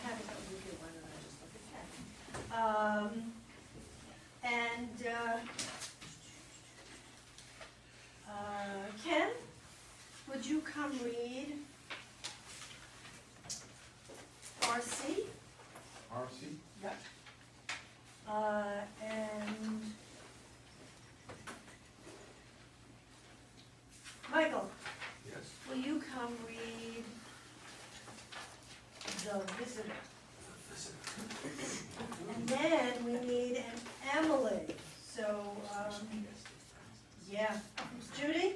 have it over here, why don't I just look at Ken? Ken, would you come read RC? RC? Yep. And Michael, Yes. will you come read The Visitor? And then we need an Emily. So, yeah. Judy?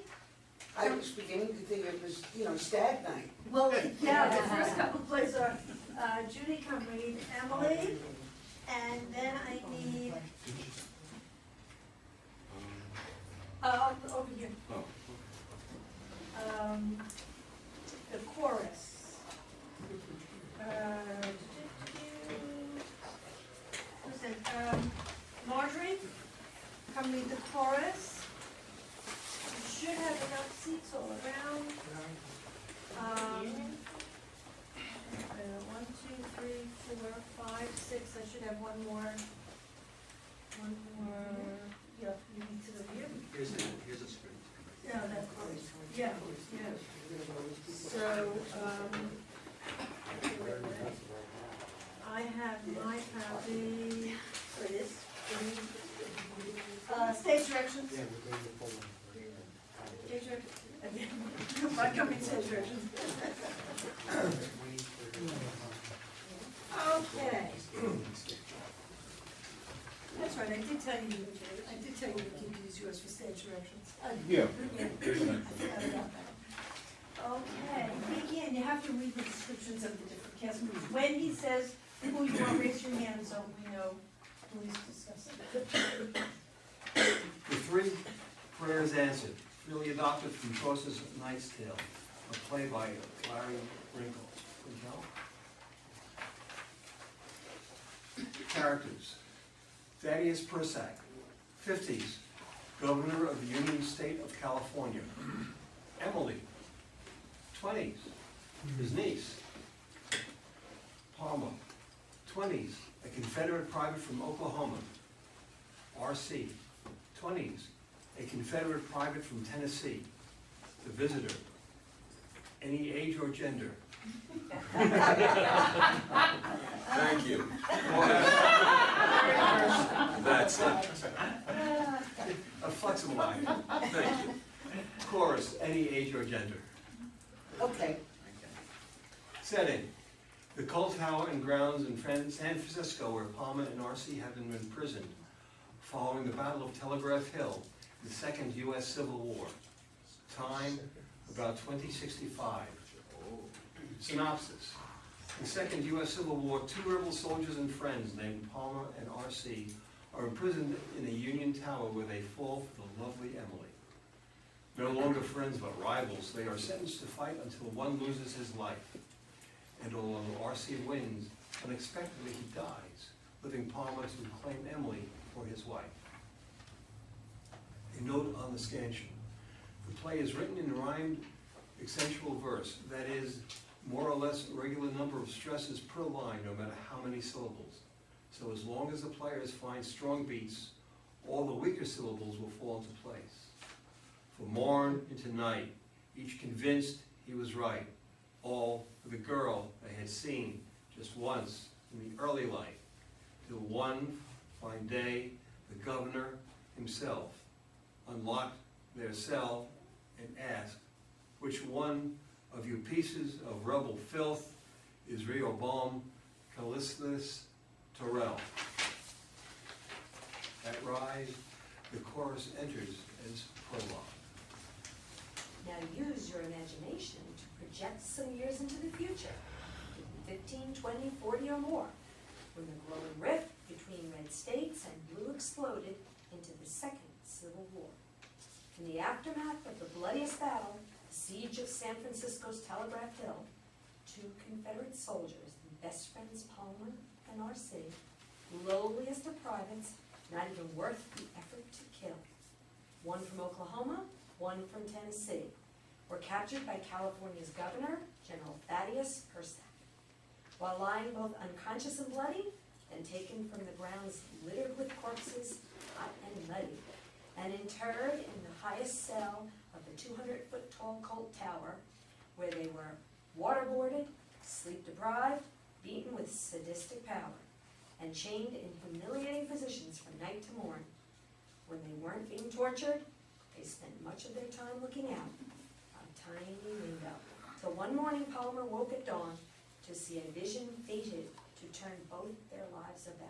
I was beginning to think it was, stag night. Well, yeah, the first couple of plays are, Judy, come read Emily. And then I need, over here, Oh, the chorus. Who's that? Marjorie, come read the chorus. You should have enough seats all around. 1, 2, 3, 4, 5, 6. I should have one more. Yeah, you need to go here. here's a screen. Yeah, that's great. Yeah, yeah. So, I have my copy. There it is. Stage directions. Yeah, we're going to pull them. Stage directions. My company stage directions. Okay. That's right, I did tell you we could use yours for stage directions. Yeah. I forgot about that. Okay, begin, you have to read the descriptions of the different cast members. When he says who you want, raise your hand so we know who he's discussing. The Three Prayers Answered, really adopted from Chaucer's Knight's Tale, a play by Larry Rinkel. Characters: Thaddeus Persack, 50s, Governor of the Union State of California. Emily, 20s, his niece. Palmer, 20s, a Confederate private from Oklahoma. R.C., 20s, a Confederate private from Tennessee. The Visitor, any age or gender. Thank you. That's it. A flexible line. Thank you. Chorus, any age or gender. Okay. Setting, the Cult Tower and grounds in San Francisco where Palmer and R.C. have been imprisoned following the Battle of Telegraph Hill, the Second U.S. Civil War. Time, about 2065. Synopsis. In the Second U.S. Civil War, 2 rebel soldiers and friends named Palmer and R.C. are imprisoned in a Union tower where they fall for the lovely Emily. No longer friends but rivals, they are sentenced to fight until one loses his life. And although R.C. wins, unexpectedly he dies, leaving Palmer to claim Emily for his wife. A note on the scansion. The play is written in rhymed accentual verse, that is, more or less a regular number of stresses per line, no matter how many syllables. So as long as the players find strong beats, all the weaker syllables will fall into place. From morn into night, each convinced he was right, all for the girl they had seen just once in the early light, till one fine day the governor himself unlocked their cell and asked, which one of you pieces of rebel filth is Rehoboam Callistus Terrell? At rise, the chorus enters as prologue. Now use your imagination to project some years into the future, 15, 20, 40 or more, when the glowing rift between red states and blue exploded into the Second Civil War. In the aftermath of the bloodiest battle, the siege of San Francisco's Telegraph Hill, 2 Confederate soldiers, the best friends Palmer and R.C., lowliest of privates, not even worth the effort to kill. One from Oklahoma, one from Tennessee, were captured by California's governor, General Thaddeus Persack. while lying both unconscious and bloody, then taken from the grounds littered with corpses, hot and muddy, and interred in the highest cell of the 200-foot tall Colt Tower, where they were waterboarded, sleep-deprived, beaten with sadistic power, and chained in humiliating positions from night to morn. When they weren't being tortured, they spent much of their time looking out a tiny window, till one morning Palmer woke at dawn to see a vision fated to turn both their lives about.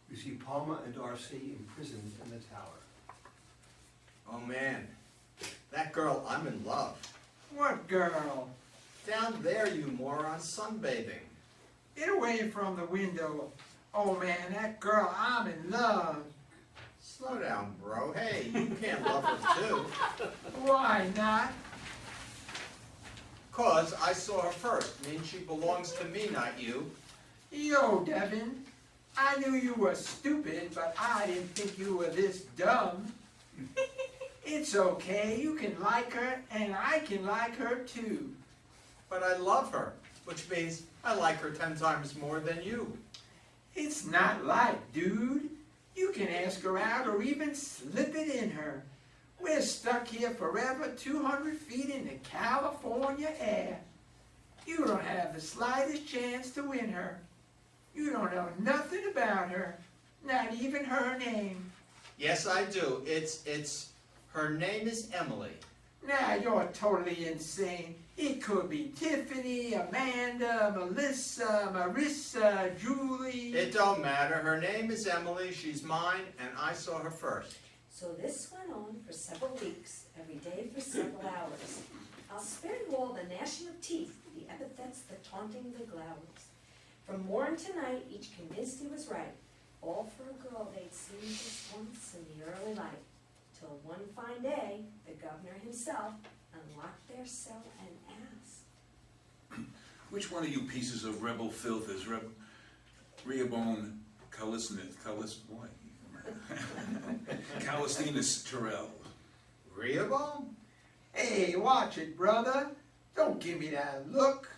You see Palma and R.C. imprisoned in the tower. Oh man, that girl, I'm in love. What girl? Down there, you moron, sunbathing. Get away from the window. Oh man, that girl, I'm in love. Slow down, bro. Hey, you can't love her too. Why not? 'Cause I saw her first. Means she belongs to me, not you. Yo, Devin, I knew you were stupid, but I didn't think you were this dumb. It's okay, you can like her, and I can like her too. But I love her, which means I like her 10 times more than you. It's not like, dude. You can ask her out or even slip it in her. We're stuck here forever 200 feet in the California air. You don't have the slightest chance to win her. You don't know nothing about her, not even her name. Yes, I do. Her name is Emily. Now, you're totally insane. It could be Tiffany, Amanda, Melissa, Marissa, Julie. It don't matter. Her name is Emily. She's mine, and I saw her first. So this went on for several weeks, every day for several hours. I'll spare you all the gnashing of teeth, the epithets, the taunting, the glowers. From morn to night, each convinced he was right, all for a girl they'd seen just once in the early light, till one fine day, the governor himself unlocked their cell and asked, Which one of you pieces of rebel filth is Rehoboam Callistinus Terrell? Rehoboam? Hey, watch it, brother. Don't give me that look.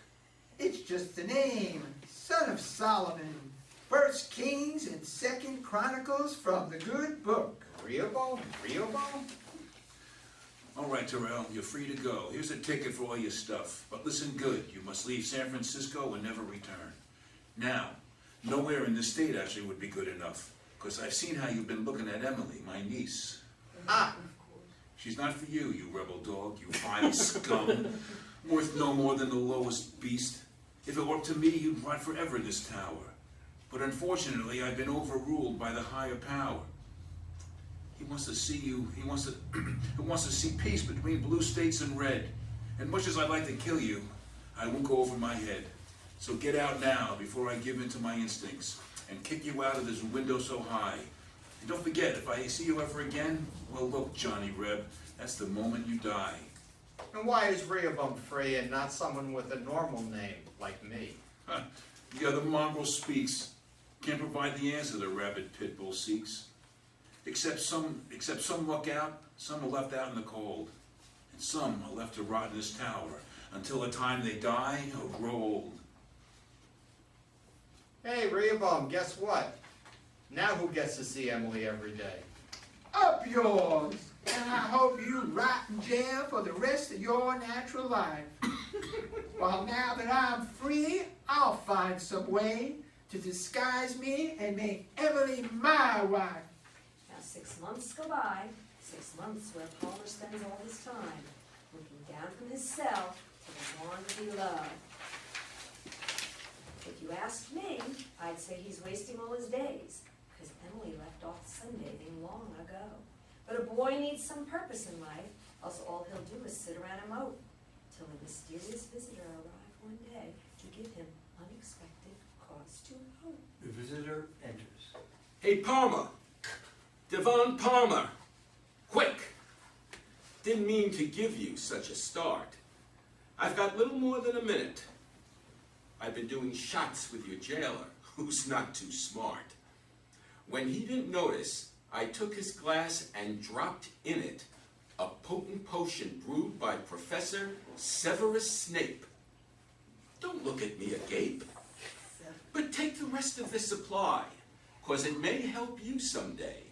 It's just a name, son of Solomon. 1 Kings and 2 Chronicles from the good book. Rehoboam? Rehoboam? All right, Terrell, you're free to go. Here's a ticket for all your stuff. But listen good, you must leave San Francisco and never return. Now, nowhere in the state actually would be good enough, because I've seen how you've been looking at Emily, my niece. Ah, She's not for you, you rebel dog, you vile scum, worth no more than the lowest beast. If it were up to me, you'd rot forever in this tower. But unfortunately, I've been overruled by the higher power. He wants to see you, he wants to see peace between blue states and red. And much as I'd like to kill you, I won't go over my head. So get out now before I give in to my instincts and kick you out of this window so high. And don't forget, if I see you ever again, well look, Johnny Reb, that's the moment you die. and why is Rehoboam free and not someone with a normal name like me? The other mongrel speaks. Can't provide the answer the rabid pit bull seeks. Except some luck out, some are left out in the cold. And some are left to rot in this tower until the time they die or grow old. Hey, Rehoboam, guess what? Now who gets to see Emily every day? Up yours. And I hope you rot in jail for the rest of your natural life. While now that I'm free, I'll find some way to disguise me and make Emily my wife. now 6 months go by, 6 months where Palmer spends all his time, looking down from his cell to the one that he loved. If you asked me, I'd say he's wasting all his days, because Emily left off sunbathing long ago. But a boy needs some purpose in life, else all he'll do is sit around and mope, till a mysterious visitor arrived one day to give him unexpected cause to hope. The visitor enters. Hey, Palmer. Devon Palmer. Quick. Didn't mean to give you such a start. I've got little more than a minute. I've been doing shots with your jailer, who's not too smart. When he didn't notice, I took his glass and dropped in it a potent potion brewed by Professor Severus Snape. Don't look at me agape. rest of this apply, 'cause it may help you someday.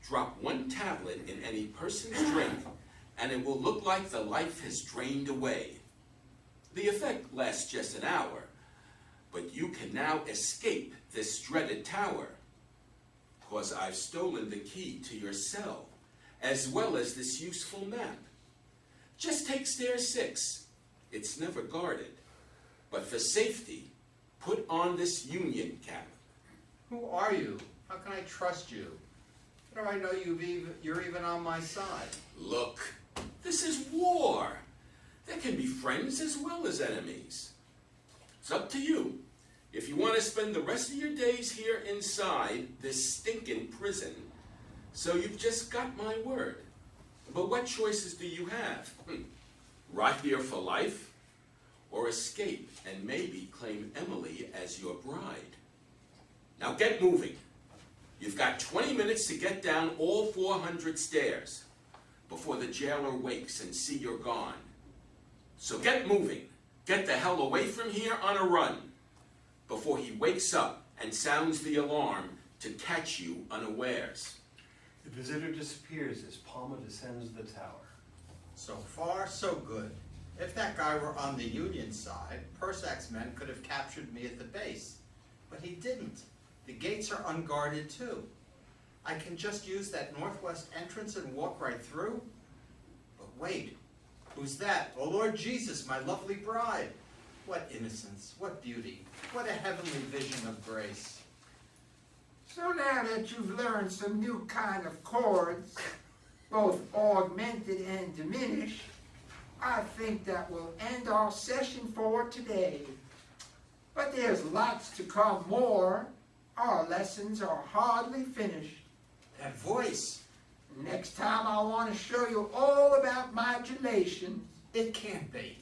Drop one tablet in any person's drink, and it will look like the life has drained away. The effect lasts just an hour, but you can now escape this dreaded tower, 'cause I've stolen the key to your cell, as well as this useful map. Just take stair 6. It's never guarded, but for safety, put on this Union cap. Who are you? How can I trust you? How do I know you're even on my side? Look, this is war. There can be friends as well as enemies. It's up to you. If you want to spend the rest of your days here inside this stinking prison, so you've just got my word. But what choices do you have? Rot here for life? Or escape and maybe claim Emily as your bride? Now get moving. You've got 20 minutes to get down all 400 stairs before the jailer wakes and see you're gone. So get moving. Get the hell away from here on a run before he wakes up and sounds the alarm to catch you unawares. The visitor disappears as Palmer descends the tower. So far, so good. If that guy were on the Union side, Persac's men could have captured me at the base. But he didn't. The gates are unguarded too. I can just use that northwest entrance and walk right through? But wait, who's that? Oh Lord Jesus, my lovely bride. What innocence, what beauty, what a heavenly vision of grace. So now that you've learned some new kind of chords, both augmented and diminished, I think that will end our session for today. But there's lots to come more. Our lessons are hardly finished. That voice, Next time I want to show you all about modulation. it can't be.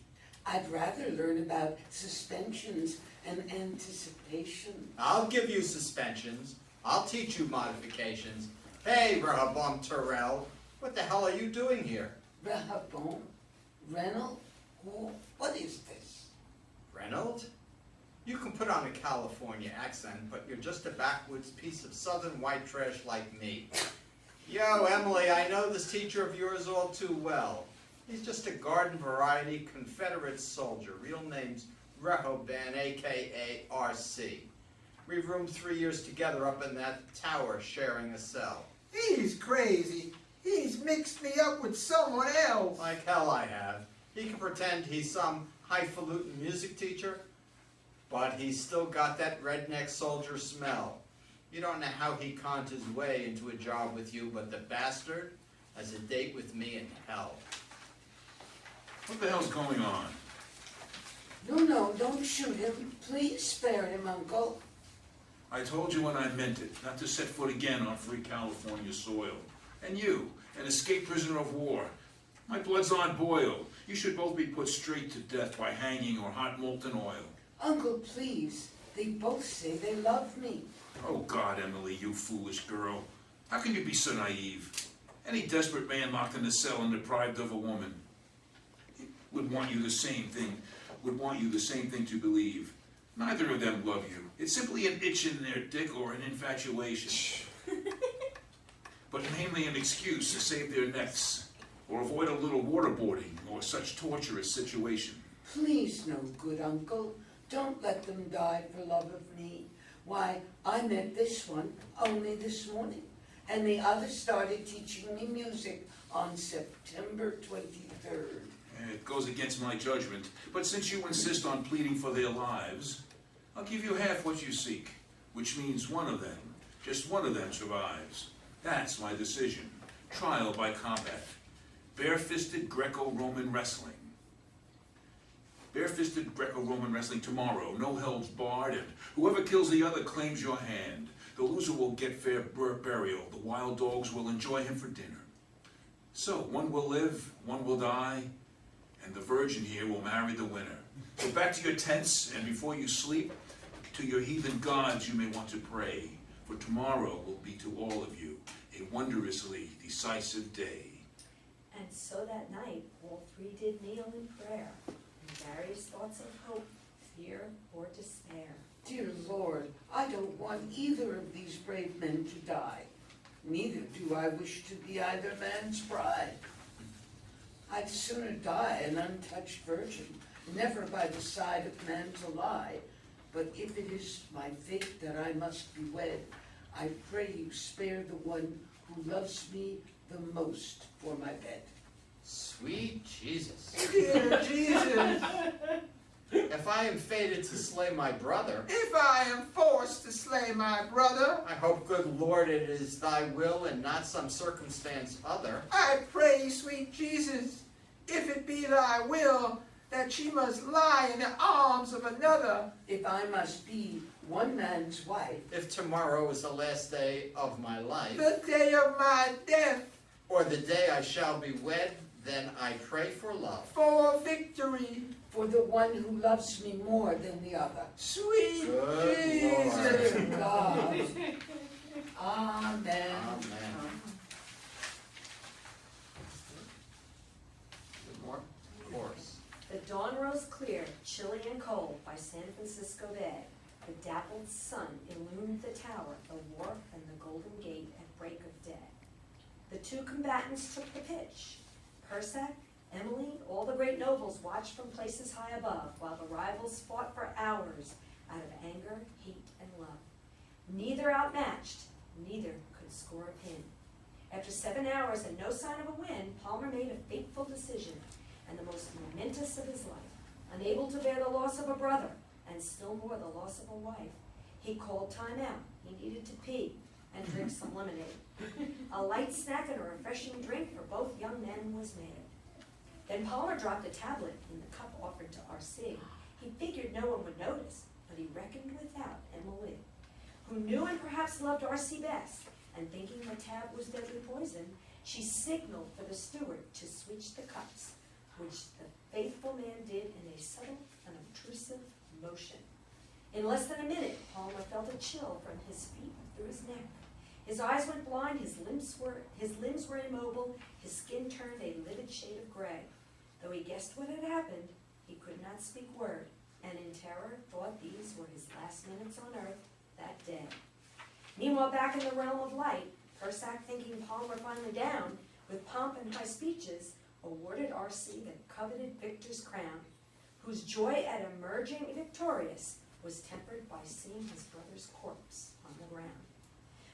I'd rather learn about suspensions and anticipation. I'll give you suspensions. I'll teach you modifications. Hey, Rehoboam Terrell, what the hell are you doing here? Rehoboam? Reynolds? What is this? Reynolds? You can put on a California accent, but you're just a backwoods piece of southern white trash like me. Yo, Emily, I know this teacher of yours all too well. He's just a garden variety Confederate soldier. Real name's Rehoboam, a.k.a. R.C. We've roomed 3 years together up in that tower sharing a cell. He's crazy. He's mixed me up with someone else. Like hell I have. He can pretend he's some highfalutin music teacher, but he's still got that redneck soldier smell. You don't know how he conned his way into a job with you, but the bastard has a date with me in hell. What the hell's going on? No, don't shoot him. Please spare him, Uncle. I told you when I meant it, not to set foot again on free California soil. And you, an escaped prisoner of war. My blood's on boil. You should both be put straight to death by hanging or hot molten oil. Uncle, please. They both say they love me. Oh God, Emily, you foolish girl. How can you be so naive? Any desperate man locked in a cell and deprived of a woman would want you the same thing to believe. Neither of them love you. It's simply an itch in their dick or an infatuation. But mainly an excuse to save their necks or avoid a little waterboarding or such torturous situation. Please, no good, Uncle. Don't let them die for love of me. Why, I met this one only this morning, and the other started teaching me music on September 23rd. It goes against my judgment, but since you insist on pleading for their lives, I'll give you half what you seek, which means one of them, just one of them survives. That's my decision. Trial by combat. Bare-fisted Greco-Roman wrestling. Bare-fisted Greco-Roman wrestling tomorrow, no holds barred, and whoever kills the other claims your hand. The loser will get fair burial. The wild dogs will enjoy him for dinner. So, one will live, one will die, and the virgin here will marry the winner. So back to your tents, and before you sleep, to your heathen gods you may want to pray, for tomorrow will be to all of you a wondrously decisive day. And so that night, all three did kneel in prayer, in various thoughts of hope, fear, or despair. Dear Lord, I don't want either of these brave men to die. Neither do I wish to be either man's bride. I'd sooner die an untouched virgin, never by the side of man to lie. But if it is my fate that I must be wed, I pray you spare the one who loves me the most for my bed. Sweet Jesus. Dear Jesus, If I am fated to slay my brother, if I am forced to slay my brother, I hope, good Lord, it is thy will and not some circumstance other. I pray, sweet Jesus, if it be thy will, that she must lie in the arms of another. If I must be one man's wife, If tomorrow is the last day of my life, The day of my death, or the day I shall be wed, then I pray for love. for victory, for the one who loves me more than the other. sweet Good Jesus. Dear God. Amen. Amen. More chorus. The dawn rose clear, chilly and cold by San Francisco Bay. The dappled sun illumined the tower, the wharf, and the Golden Gate at break of day. The two combatants took the pitch. Persac, Emily, all the great nobles watched from places high above, while the rivals fought for hours out of anger, hate, and love. Neither outmatched, neither could score a pin. After 7 hours and no sign of a win, Palmer made a fateful decision, and the most momentous of his life. Unable to bear the loss of a brother, and still more the loss of a wife, he called time out. He needed to pee and drink some lemonade. A light snack and a refreshing drink for both young men was made. Then Palmer dropped a tablet in the cup offered to R.C. He figured no one would notice, but he reckoned without Emily, who knew and perhaps loved R.C. best, and thinking the tab was deadly poison, she signaled for the steward to switch the cups, which the faithful man did in a subtle, unobtrusive motion. In less than a minute, Palmer felt a chill from his feet through his neck. His eyes went blind, his limbs were immobile, his skin turned a livid shade of gray. Though he guessed what had happened, he could not speak word, and in terror thought these were his last minutes on earth that day. Meanwhile, back in the realm of light, Persac, thinking Palmer finally down, with pomp and high speeches, awarded R.C. the coveted victor's crown, whose joy at emerging victorious was tempered by seeing his brother's corpse on the ground.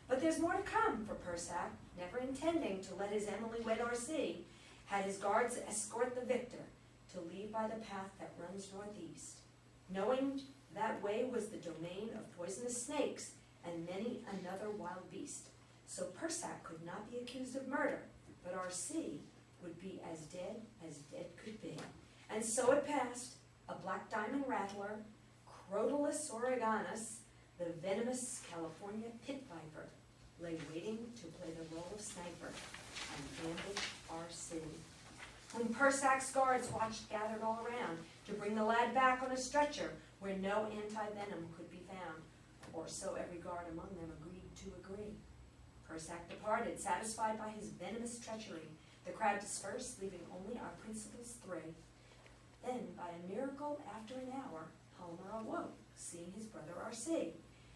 But there's more to come, for Persac, never intending to let his Emily wed R.C., had his guards escort the victor to leave by the path that runs northeast, knowing that way was the domain of poisonous snakes and many another wild beast. So Persac could not be accused of murder, but R.C. would be as dead could be. And so it passed. A black diamond rattler, Crotalus oreganus, the venomous California pit viper, lay waiting to play the role of sniper and ambush R.C., whom Persac's guards watched gathered all around to bring the lad back on a stretcher where no anti-venom could be found, or so every guard among them agreed to agree. Persac departed, satisfied by his venomous treachery. The crowd dispersed, leaving only our principals three. Then, by a miracle, after an hour, Palmer awoke, seeing his brother R.C.,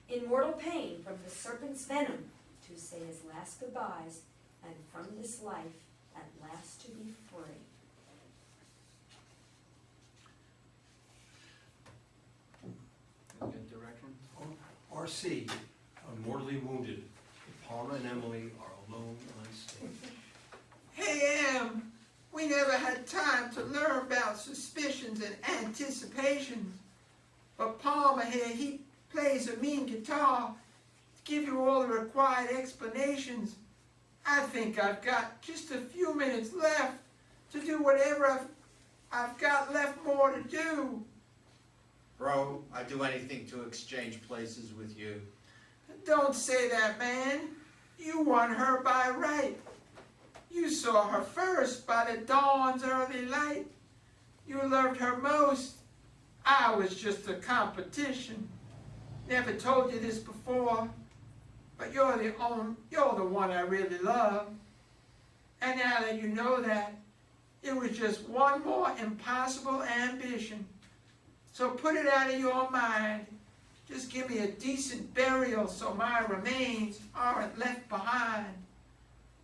in mortal pain from the serpent's venom, to say his last goodbyes, and from this life at last to be free. Good direction. R.C., mortally wounded. Palmer and Emily are alone on stage. Hey, Em, we never had time to learn about suspicions and anticipations. But Palmer here, he plays a mean guitar to give you all the required explanations. I think I've got just a few minutes left to do whatever I've got left more to do. Bro, I'd do anything to exchange places with you. Don't say that, man. You won her by right. You saw her first by the dawn's early light. You loved her most. I was just a competition. Never told you this before, but you're the one I really love. And now that you know that, it was just one more impossible ambition. So put it out of your mind. Just give me a decent burial so my remains aren't left behind.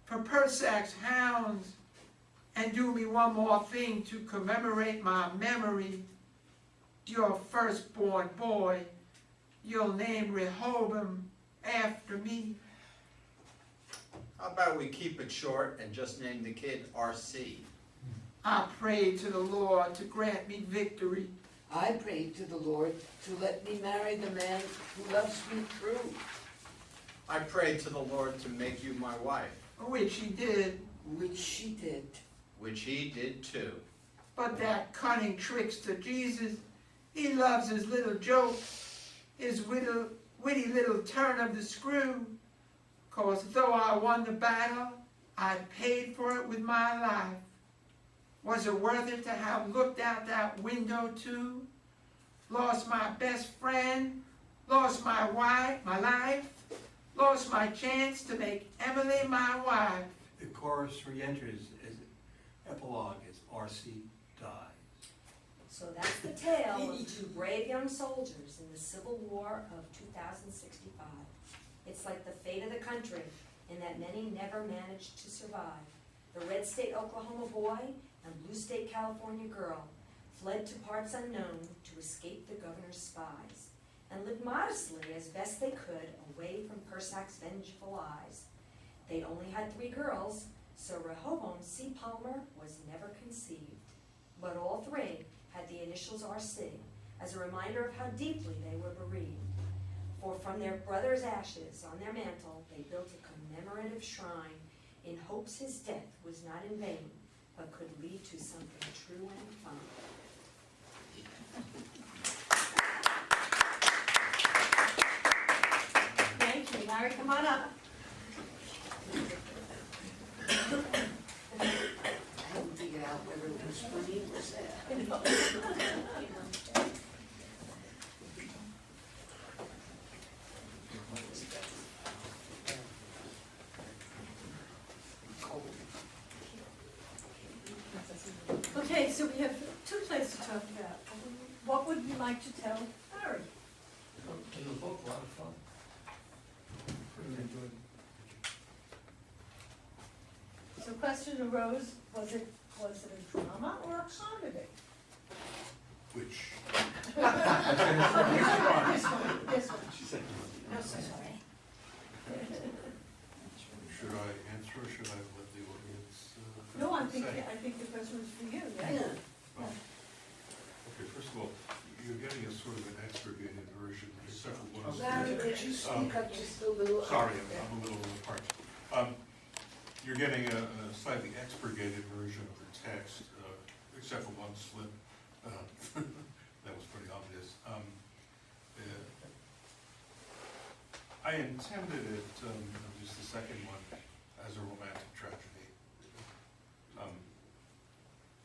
For Persac's hounds, and do me one more thing to commemorate my memory. Your firstborn boy, you'll name Rehoboam after me. How about we keep it short and just name the kid R.C.? I prayed to the Lord to grant me victory. I prayed to the Lord to let me marry the man who loves me true. I prayed to the Lord to make you my wife, Which he did, Which she did. which he did too. but that cunning trickster Jesus, he loves his little joke, his witty little turn of the screw. 'Cause though I won the battle, I paid for it with my life. Was it worth it to have looked out that window too? Lost my best friend, lost my wife, my life, lost my chance to make Emily my wife. The chorus re-enters as epilogue as R.C. dies. So that's the tale of two brave young soldiers in the Civil War of 2065. It's like the fate of the country in that many never managed to survive. The red state Oklahoma boy and blue state California girl fled to parts unknown to escape the governor's spies and lived modestly as best they could away from Persac's vengeful eyes. They only had 3 girls, so Rehoboam C. Palmer was never conceived. But all 3 had the initials R.C. as a reminder of how deeply they were bereaved. For from their brother's ashes on their mantle, they built a commemorative shrine in hopes his death was not in vain, but could lead to something true and fine. Thank you, Larry, come on up. I hadn't figured out whether it was funny or sad. Okay, so we have 2 plays to talk about. What would you like to tell Larry? They were both a lot of fun. Really enjoyed it. So question arose, was it a drama or a comedy? Which? This one. No, so sorry. Should I answer or should I let the audience No, I think say? the question was for you, yeah? Yeah. Okay, first of all, you're getting a sort of an expurgated version, except for one. Larry, could you speak up just a little? Sorry, I'm a little apart. You're getting a slightly expurgated version of the text, except for one slip. That was pretty obvious. I intended it, at least the second one, as a romantic tragedy.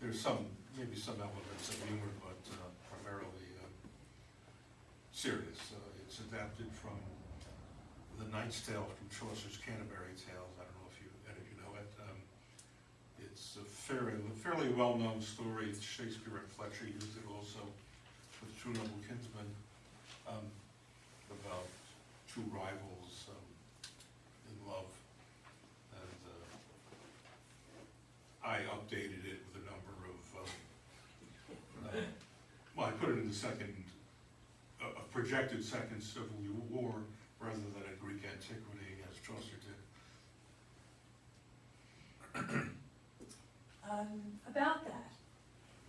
There's maybe some elements of humor, but primarily serious. It's adapted from The Knight's Tale from Chaucer's Canterbury Tales. I don't know if any of you know it. It's a fairly well-known story. Shakespeare and Fletcher used it also with True Noble Kinsman, about 2 rivals in love. And I updated it with a number of, I put it in a projected second Civil War rather than a Greek antiquity as Chaucer did. About that,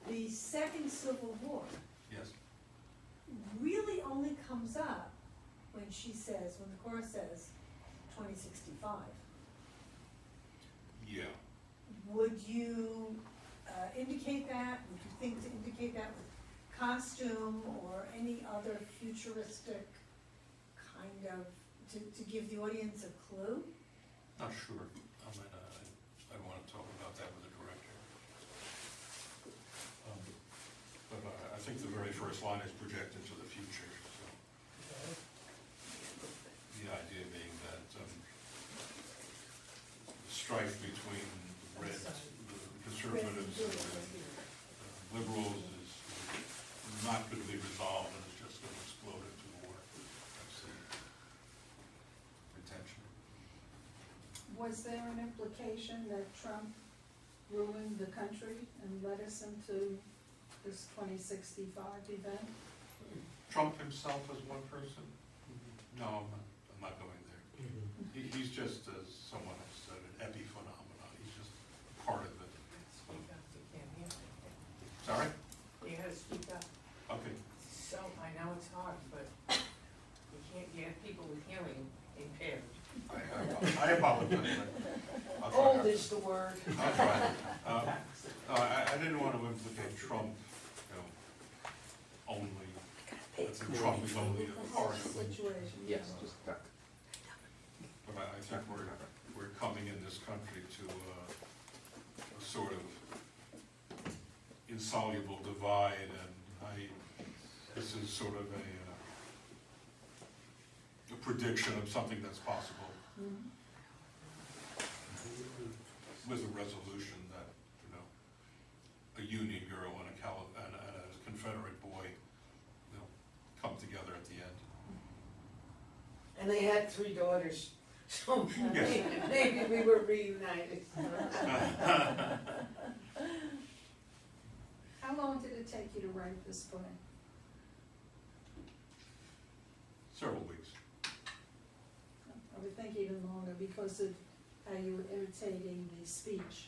the Second Civil War Yes. really only comes up when the chorus says 2065. Yeah. Would you indicate that? Would you think to indicate that with costume or any other futuristic kind of, to give the audience a clue? Not sure. I don't want to talk about that with the director. But I think the very first line is project into the future. So. The idea being that the strife between the conservatives and the liberals is not going to be resolved and it's just going to explode into war. Was there an implication that Trump ruined the country and led us into this 2065 event? Trump himself as one person? No, I'm not going there. He's just, as someone has said, an epiphenomenon. He's just part of it. Speak up, you can't hear anything. Sorry? You gotta speak up. Okay. So, I know it's hard, but you have people with hearing impaired. I apologize. I'll try Old not to. is the word. I'll try. I didn't want to implicate Trump, only, that Trump is only a part of it. Situation. Yes, just duck. But I think we're coming in this country to a sort of insoluble divide, and this is sort of a prediction of something that's possible. Mhm. With a resolution that, a Union girl and a Confederate boy, come together at the end. And they had 3 daughters, so Yes. maybe we were reunited. How long did it take you to write this play? Several weeks. I would think even longer because of how you were imitating the speech.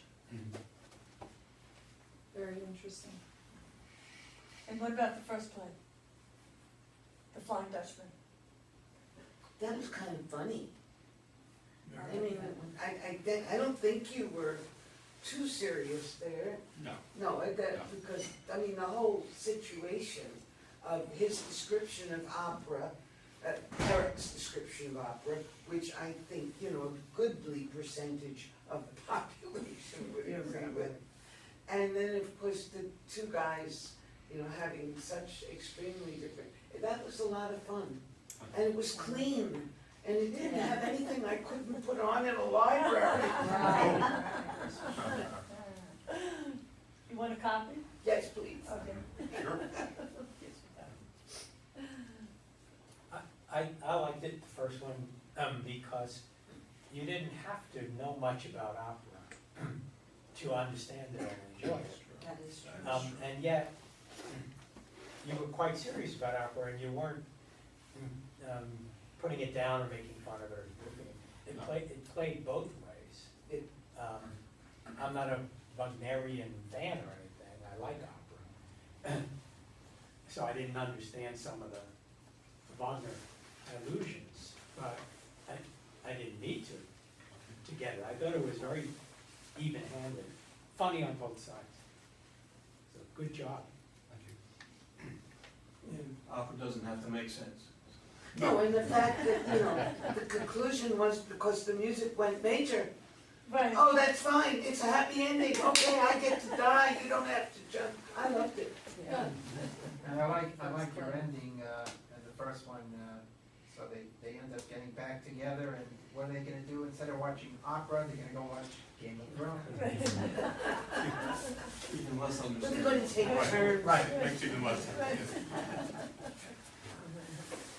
Very interesting. And what about the first play? The Flying Dutchman? That was kind of funny. I mean, I don't think you were too serious there. No. No, No. because, I mean, the whole situation of his description of opera, Eric's description of opera, which I think, a goodly percentage of the population would agree with. And then, of course, the 2 guys, having such extremely different, that was a lot of fun. And it was clean, and it didn't have anything I couldn't put on in a library. You want a copy? Yes, please. Okay. Sure. I liked it, the first one, because you didn't have to know much about opera to understand it and enjoy it. That is true. And yet, you were quite serious about opera, and you weren't putting it down or making fun of it or goofing it. It played both ways. I'm not a Wagnerian fan or anything. I like opera. So I didn't understand some of the Wagner allusions, but I didn't need to get it. I thought it was very even-handed, funny on both sides. So good job. Thank you. Opera doesn't have to make sense. No, and the fact that, the conclusion was because the music went major. Right. Oh, that's fine, it's a happy ending, okay, I get to die, you don't have to jump. I loved it. Yeah. And I like your ending, in the first one, so they end up getting back together, and what are they gonna do? Instead of watching opera, they're gonna go watch Game of Thrones. Even less But understanding. they're gonna take turns. Right, makes even less sense. Right.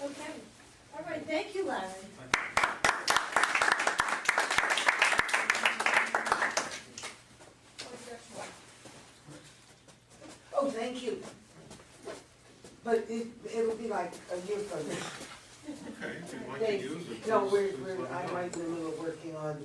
Okay. All right, thank you, Larry. What's next one? Oh, thank you. But it'll be like a year from now. Okay, if you'd like to Thank- use it. No, please let me I'm know. right in the middle of working on